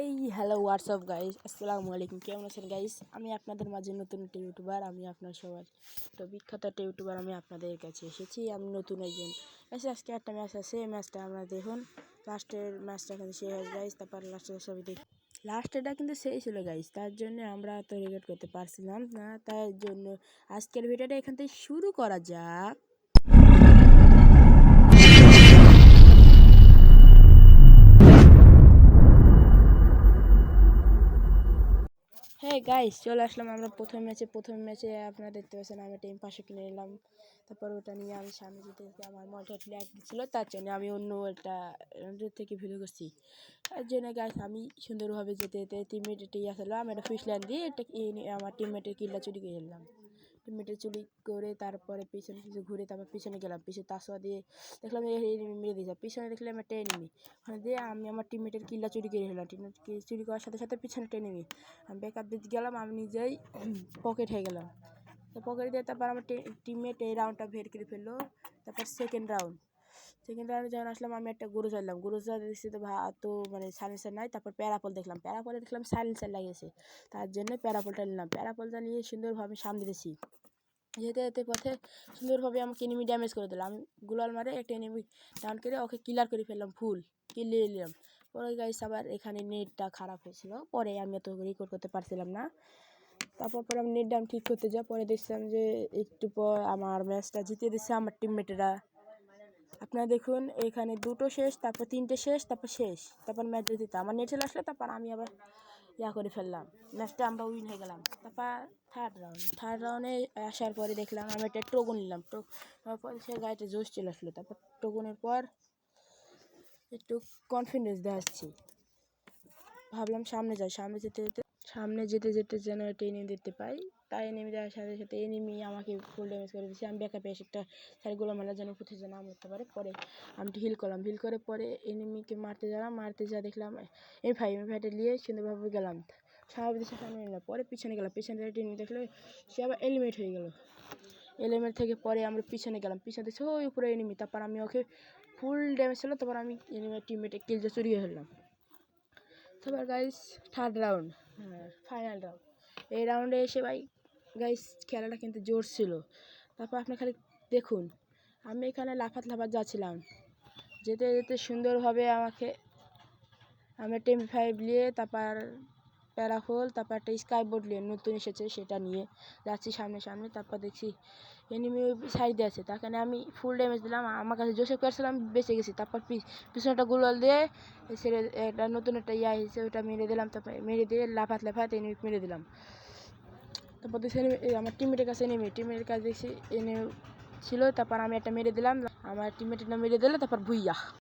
এই hello WhatsApp guys, আসসালামু আলাইকুম। কেমন আছেন গাইস? আমি আপনাদের মাঝে নতুন একটা ইউটিউবার, আমি আপনার সবার তো বিখ্যাত একটা ইউটিউবার, আমি আপনাদের কাছে এসেছি। আমি নতুন একজন আজকে একটা ম্যাচ আছে, এই ম্যাচটা আমরা দেখুন। লাস্টের ম্যাচটা কিন্তু শেষ হয়ে গাইস, তারপর লাস্টের ছবি দেখি। লাস্টেরটা কিন্তু সেই ছিল গাইস, তার জন্য আমরা তো রেকর্ড করতে পারছিলাম না, তার জন্য আজকের ভিডিওটা এখান থেকে শুরু করা যাক। হ্যাঁ গাইস, চলে আসলাম আমরা প্রথম ম্যাচে আপনারা দেখতে পাচ্ছেন আমি টিম পাশে কিনে নিলাম। তারপর ওটা নিয়ে আমি সামনে যেতে আমার মোবাইলটা ল্যাগ ছিল, তার জন্য আমি অন্য একটা থেকে ভিডিও করছি। তার জন্য গাইস আমি সুন্দরভাবে যেতে যেতে টিমমেটে আসলাম, একটা ফিশ লাইন দিয়ে এটা আমার টিমমেটের কিলটা চুরি করে নিলাম। টিমমেটের চুরি করে তারপরে পিছনে কিছু ঘুরে তারপর পিছনে গেলাম, পিছনে তাসওয়া দিয়ে দেখলাম এনিমি মেরে দিয়েছে, পিছনে দেখলাম একটা এনিমি, ওখানে দিয়ে আমি আমার টিমমেটের কিলটা চুরি করে নিলাম। টিমমেট চুরি করার সাথে সাথে পিছনে একটা এনিমি, আমি ব্যাকআপ দিতে গেলাম, আমি নিজেই পকেট হয়ে গেলাম। তো পকেট দিয়ে তারপর আমার টিমমেট এই রাউন্ডটা বের করে ফেললো। তারপর সেকেন্ড রাউন্ডে যখন আসলাম আমি একটা গরু চাইলাম, গরু দিচ্ছি তো তো মানে সাইলেন্সার নাই। তারপর প্যারাপল দেখলাম সাইলেন্সার লাগিয়েছে, তার জন্য প্যারাপলটা নিলাম। প্যারাপলটা নিয়ে সুন্দরভাবে সামনে দিয়েছি, যেতে যেতে পথে সুন্দরভাবে আমাকে এনিমি ড্যামেজ করে দিলাম। আমি গুলাল মারে একটা এনিমি ডাউন করে ওকে কিলার করে ফেললাম, ফুল কিল নিয়ে নিলাম। পরে গাইস আবার এখানে নেটটা খারাপ হয়েছিল, পরে আমি এত রেকর্ড করতে পারছিলাম না। তারপর আমি নেট ডাউন ঠিক করতে যাই, পরে দেখছিলাম যে একটু পর আমার ম্যাচটা জিতিয়ে দিচ্ছে আমার টিমমেটেরা। আপনারা দেখুন এখানে দুটো শেষ, তারপর তিনটে শেষ, তারপর ম্যাচ জিতে আমার নেট চলে আসলো। তারপর আমি আবার করে ফেললাম, ম্যাচটা আমরা উইন হয়ে গেলাম। তারপর থার্ড রাউন্ডে আসার পরে দেখলাম আমি একটা টোকন নিলাম। পরে সে গাড়িতে জোশ চলে আসলো। তারপর টোকনের পর একটু কনফিডেন্স দেখাচ্ছি, ভাবলাম সামনে যেতে যেতে যেন একটা এনিমি দেখতে পাই। তাই এনিমি দেওয়ার সাথে সাথে এনিমি আমাকে ফুল ড্যামেজ করে দিয়েছে। আমি ব্যাকআপে এসে একটা সারিগুলো মারা যেন কোথায় যেন করতে পারে। পরে আমি হিল করে পরে এনিমিকে মারতে যা দেখলাম এম ফাইভটা নিয়ে সুন্দরভাবে গেলাম, স্বাভাবিক দেশের সামনে নিলাম। পরে পিছনে গেলাম, পিছনে এনিমি দেখলে সে আবার এলিমিনেট হয়ে গেল। এলিমিনেট থেকে পরে আমরা পিছনে গেলাম, পিছনে দেখছি ওই উপরে এনিমি। তারপর আমি ওকে ফুল ড্যামেজ ছিল, তারপর আমি এনিমির টিমমেটে কিলটা চুরি হয়ে ফেললাম। তারপর guys third round, final round. এই রাউন্ডে এসে গাইস খেলাটা কিন্তু জোর ছিল। তারপর আপনি খালি দেখুন আমি এখানে লাফাত যাচ্ছিলাম, যেতে যেতে সুন্দরভাবে আমি টেম ফাইভ নিয়ে তারপর প্যারাফল, তারপর একটা স্কাই বোর্ড নিয়ে নতুন এসেছে সেটা নিয়ে যাচ্ছি সামনে। তারপর দেখছি এনিমি সাইডে আছে, তাকে আমি ফুল ড্যামেজ দিলাম। আমার কাছে জোসেফ করছিলাম, বেঁচে গেছি। তারপর পিছনেটা গুলাল দিয়ে ছেড়ে একটা নতুন একটা এসেছে, ওটা মেরে দিলাম। তারপর মেরে দিয়ে লাফাত এনিমি মেরে দিলাম। তারপর দেখছি আমার টিমমেটের কাছে দেখছি এনিমি ছিল। তারপর আমি একটা মেরে দিলাম, আমার টিমমেটটা মেরে দিল। তারপর ভুইয়া